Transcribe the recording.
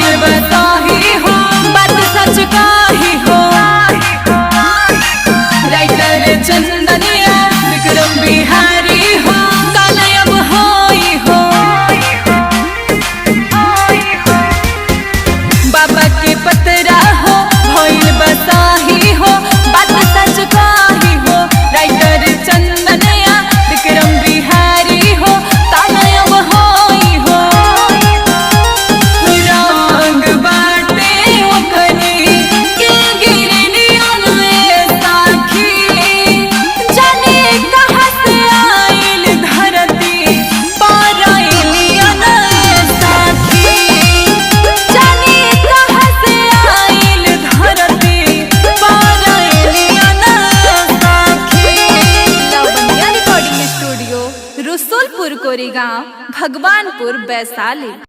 भइल बताही हो, बात सच काही हो। राइटर चंदनिया विक्रम बिहारी हो, कालयब होई हो। बाबा के पतरा हो भइल बताही हो, बात सच काही हो। राइटर चंदनिया विक्रम बिहारी हो, कालयब होई हो। रंग बाटे ओखनी के गिरनियन में साखी, जाने कहाँ से आइल धरती पर एलियन साखी। जाने कहाँ से आइल धरती पर एलियन साखी। Lavania recording studio, Rasulpur Koregaon, Bhagwanpur, Vaishali.